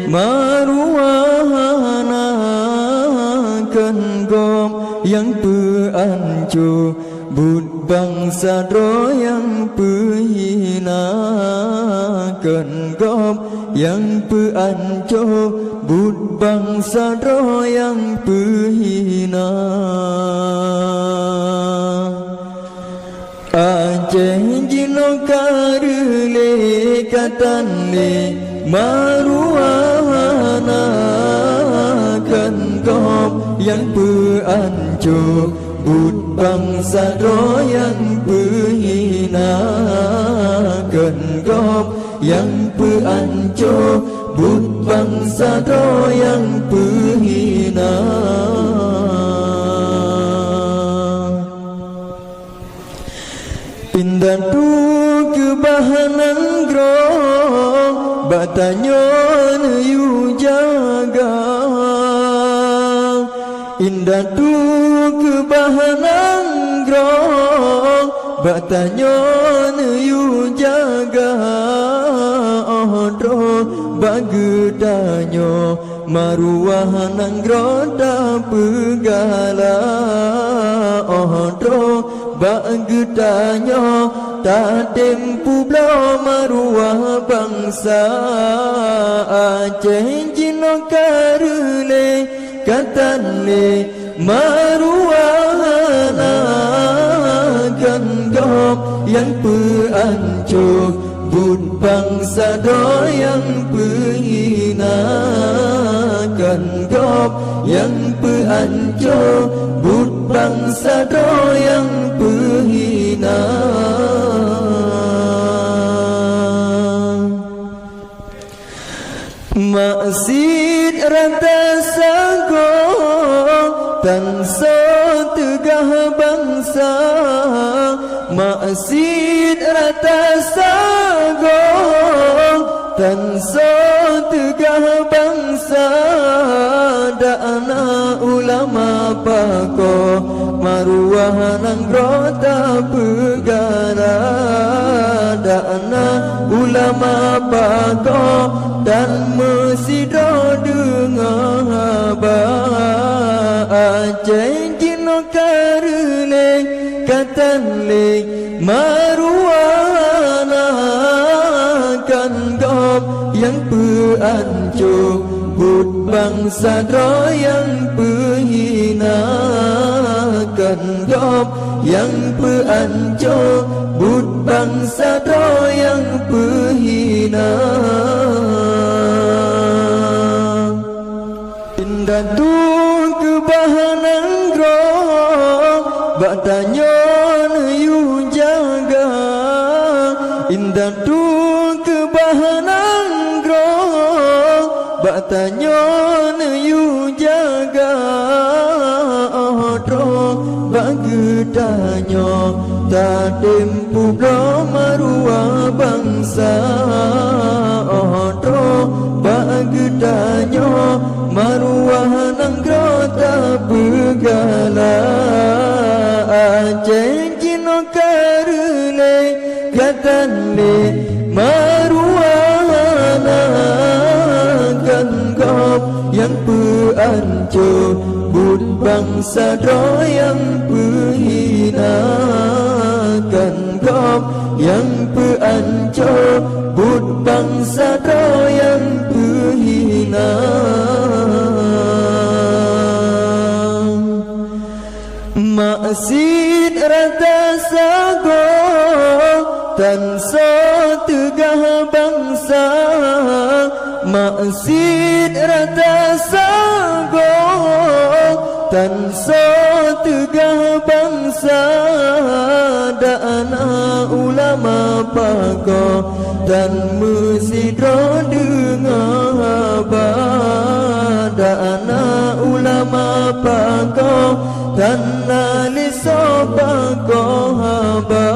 maruahanakan gom yang peancu bud bangsa ro yang pehinakan gom yang peancu bud bangsa ro yang pehina. Aceh jino karele katanle maruahanakan gom yang peancu bud bangsa ro yang pehinakan gom yang peancu bud bangsa ro yang pehina. Indah tu kebahanan grong batanyon yu jaga. Indah tu kebahanan grong batanyon yu jaga. Odro bagedanyo maruah nanggroda pegala. Odro bagedanyo tak tempu blau maruah bangsa. Aceh jino karele katanle maruahanakan gom yang peancu bud bangsa do yang pehinakan gom yang peancu bud bangsa do yang pehina. Maksid rata sago tanso tegah bangsa. Maksid rata sago tanso tegah bangsa. Da'ana ulama pako maruah nanggrota pegara. Da'ana ulama pako dan mesido dengar haba. Aceh jino karele katanle maruahanakan gom yang peancu bud bangsa ro yang pehinakan gom yang peancu bud bangsa ro yang pehina. Indah tu kebahanan grong batanyon yu jaga. Indah tu kebahanan grong batanyon yu jaga. Odro bagedanyo tak tempu blau maruah bangsa. Odro bagedanyo maruah nanggrota pegala. Aceh jino karele katanle maruahanakan gom yang peancu bud bangsa ro yang pehinakan gom yang peancu bud bangsa ro yang pehina. Maksid rata sago tanso tegah bangsa. Maksid rata sago tanso tegah bangsa. Da'ana ulama pako dan mesido dengar haba. Da'ana ulama pako dan naliso pako haba.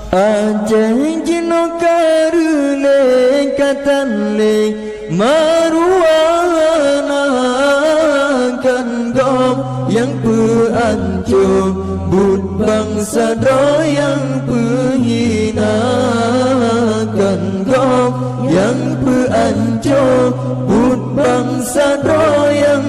Aceh jino karele katanle maruahanakan gom yang peancu bud bangsa do yang pehinakan genggam yang peancur Bud bangsa doyang